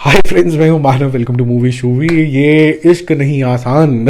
हाय friends, मैं हूँ Manav. Welcome to movie शूवी। ये इश्क नहीं आसान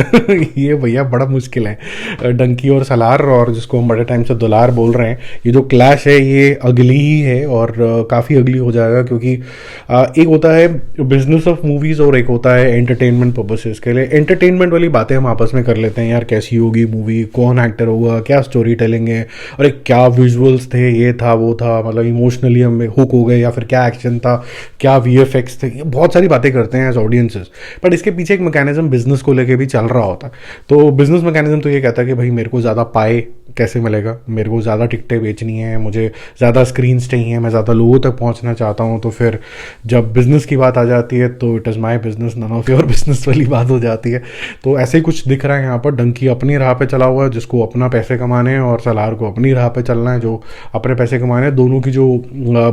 ये भैया बड़ा मुश्किल है। डंकी और सलार, और जिसको हम बड़े टाइम से दुलार बोल रहे हैं, ये जो क्लैश है ये अगली ही है और काफ़ी अगली हो जाएगा। क्योंकि एक होता है बिजनेस ऑफ मूवीज़ और एक होता है एंटरटेनमेंट पर्पसेस के लिए। एंटरटेनमेंट वाली बातें हम आपस में कर लेते हैं, यार कैसी होगी मूवी, कौन एक्टर होगा, क्या स्टोरी टेलिंग है, अरे क्या विजुअल्स थे, ये था वो था, मतलब इमोशनली हम हुक हो गए, या फिर क्या एक्शन था, क्या वीएफएक्स थे। बहुत सारी बातें करते हैं एज ऑडियंसेस, बट इसके पीछे एक मैकेनिज्म बिजनेस को लेके भी चल रहा होता है। तो बिजनेस मैकेनिज्म तो ये कहता है कि भाई मेरे को ज़्यादा पाए कैसे मिलेगा, मेरे को ज़्यादा टिकटें बेचनी है, मुझे ज़्यादा स्क्रीन्स चाहिए, मैं ज़्यादा लोगों तक पहुंचना चाहता हूं। तो फिर जब बिज़नेस की बात आ जाती है तो it is my business, none of your business वाली बात हो जाती है। तो ऐसे ही कुछ दिख रहा है यहाँ पर। डंकी अपनी राह पे चला हुआ है जिसको अपना पैसे कमाने हैं, और सलार को अपनी राह पे चलना है जो अपने पैसे कमाने हैं। दोनों की जो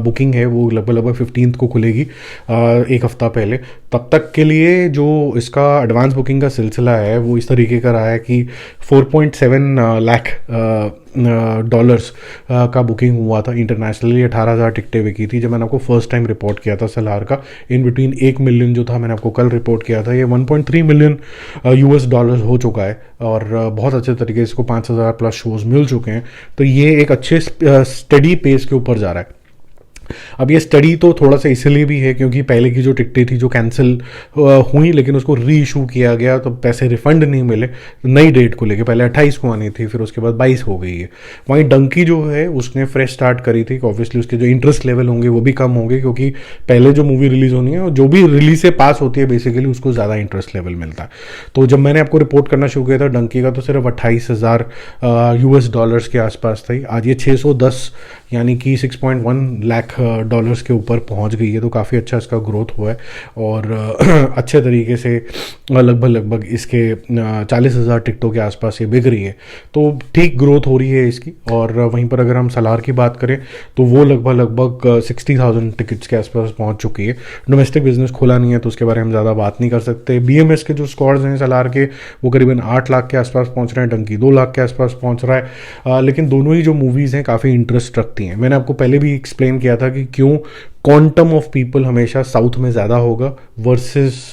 बुकिंग है वो लगभग 15 को खुलेगी, एक हफ्ता पहले। तब तक के लिए जो इसका एडवांस बुकिंग का सिलसिला है वो इस तरीके का रहा है कि 4.7 लाख डॉलर्स का बुकिंग हुआ था इंटरनेशनली। 18,000 टिकटें बिकी थी जब मैंने आपको फर्स्ट टाइम रिपोर्ट किया था सलार का। इन बिटवीन 1 मिलियन जो था, मैंने आपको कल रिपोर्ट किया था, ये 1.3 मिलियन यूएस डॉलर्स हो चुका है, और बहुत अच्छे तरीके से इसको 5,000 प्लस शोज मिल चुके हैं। तो ये एक अच्छे स्टडी पेस के ऊपर जा रहा है। अब ये स्टडी तो थोड़ा सा इसलिए भी है क्योंकि पहले की जो टिकटें थी जो कैंसिल हुई, लेकिन उसको री इशू किया गया तो पैसे रिफंड नहीं मिले नई डेट को लेके। पहले 28 को आनी थी, फिर उसके बाद 22 हो गई है। वहीं डंकी जो है उसने फ्रेश स्टार्ट करी थी। ऑब्वियसली उसके जो इंटरेस्ट लेवल होंगे वो भी कम होंगे, क्योंकि पहले जो मूवी रिलीज होनी है और जो भी रिलीज से पास होती है बेसिकली उसको ज़्यादा इंटरेस्ट लेवल मिलता है। तो जब मैंने आपको रिपोर्ट करना शुरू किया था डंकी का, तो सिर्फ 28,000 यूएस डॉलर्स के आसपास थी। आज ये 610 यानी कि 6.1 लाख डॉलर्स के ऊपर पहुंच गई है। तो काफ़ी अच्छा इसका ग्रोथ हुआ है, और अच्छे तरीके से लगभग इसके 40,000 टिकटों के आसपास ये बिक रही है। तो ठीक ग्रोथ हो रही है इसकी। और वहीं पर अगर हम सलार की बात करें तो वो लगभग 60,000 टिकट्स के आसपास पहुंच चुकी है। डोमेस्टिक बिजनेस खुला नहीं है तो उसके बारे में हम ज़्यादा बात नहीं कर सकते। बीएमएस के जो स्क्वाड्स हैं सलार के वो करीबन 8 लाख के आसपास पहुँच रहे हैं, डंकी 2 लाख के आसपास पहुँच रहा है। लेकिन दोनों ही जो मूवीज़ हैं काफ़ी इंटरेस्ट रखती हैं। मैंने आपको पहले भी एक्सप्लेन किया था कि क्यों क्वांटम ऑफ पीपल हमेशा साउथ में ज़्यादा होगा वर्सेस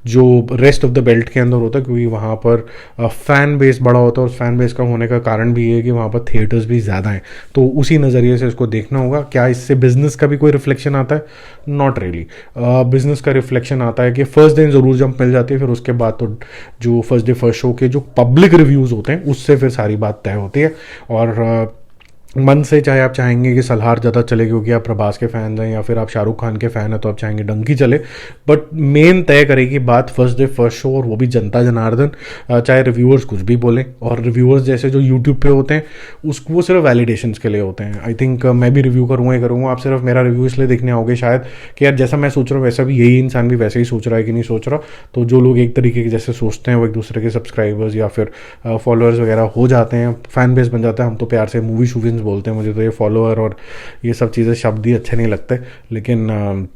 जो रेस्ट ऑफ द बेल्ट के अंदर होता है, क्योंकि वहाँ पर फ़ैन बेस बड़ा होता है, और फैन बेस का होने का कारण भी ये है कि वहाँ पर थिएटर्स भी ज़्यादा हैं। तो उसी नज़रिए से इसको देखना होगा। क्या इससे बिजनेस का भी कोई रिफ्लेक्शन आता है? Not really. बिजनेस का रिफ्लेक्शन आता है कि फर्स्ट डे ज़रूर जंप मिल जाती है, फिर उसके बाद तो जो फर्स्ट डे फर्स्ट शो के जो पब्लिक रिव्यूज़ होते हैं उससे फिर सारी बात तय होती है। और मन से चाहे आप चाहेंगे कि सलार ज़्यादा चले क्योंकि आप प्रभास के फ़ैन हैं, या फिर आप शाहरुख खान के फ़ैन हैं तो आप चाहेंगे डंकी चले, बट मेन तय करेगी बात फर्स्ट डे फर्स्ट शो, और वो भी जनता जनार्दन। चाहे रिव्यूअर्स कुछ भी बोलें, और रिव्यूअर्स जैसे जो यूट्यूब पे होते हैं उसको वो सिर्फ वैलिडेशंस के लिए होते हैं। आई थिंक मैं भी रिव्यू करूँगा ही करूँगा, आप सिर्फ मेरा रिव्यू इसलिए देखने आओगे शायद कि यार जैसा मैं सोच रहा हूँ वैसा भी यही इंसान भी वैसे ही सोच रहा है कि नहीं सोच रहा। तो जो लोग एक तरीके के जैसे सोचते हैं वो एक दूसरे के सब्सक्राइबर्स या फिर फॉलोअर्स वगैरह हो जाते हैं, फैन बेस बन जाता है। हम तो प्यार से मूवी शूविंस बोलते हैं, मुझे तो ये फॉलोअर और ये सब चीज़ें शब्द ही अच्छे नहीं लगते। लेकिन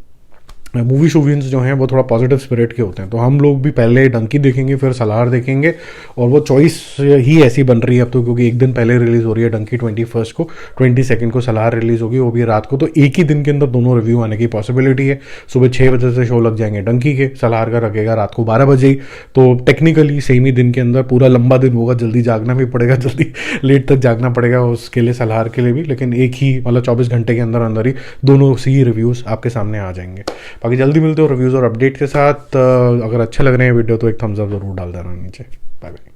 मूवी शूवियंस जो हैं वो थोड़ा पॉजिटिव स्पिरिट के होते हैं। तो हम लोग भी पहले डंकी देखेंगे फिर सलार देखेंगे, और वो चॉइस ही ऐसी बन रही है अब तो, क्योंकि एक दिन पहले रिलीज़ हो रही है डंकी 21 को, 22 को सलार रिलीज़ होगी, वो भी रात को। तो एक ही दिन के अंदर दोनों रिव्यू आने की पॉसिबिलिटी है। सुबह 6 बजे से शो लग जाएंगे डंकी के, सलार का लगेगा रात को 12 बजे ही। तो टेक्निकली सेम ही दिन के अंदर पूरा लंबा दिन होगा, जल्दी जागना भी पड़ेगा, जल्दी लेट तक जागना पड़ेगा उसके लिए, सलार के लिए भी। लेकिन एक ही मतलब 24 घंटे के अंदर अंदर ही दोनों सी रिव्यूज़ आपके सामने आ जाएंगे। बाकी जल्दी मिलते हो रिव्यूज़ और अपडेट के साथ। अगर अच्छे लग रहे हैं वीडियो तो एक थम्स अप ज़रूर डाल देना नीचे। Bye bye.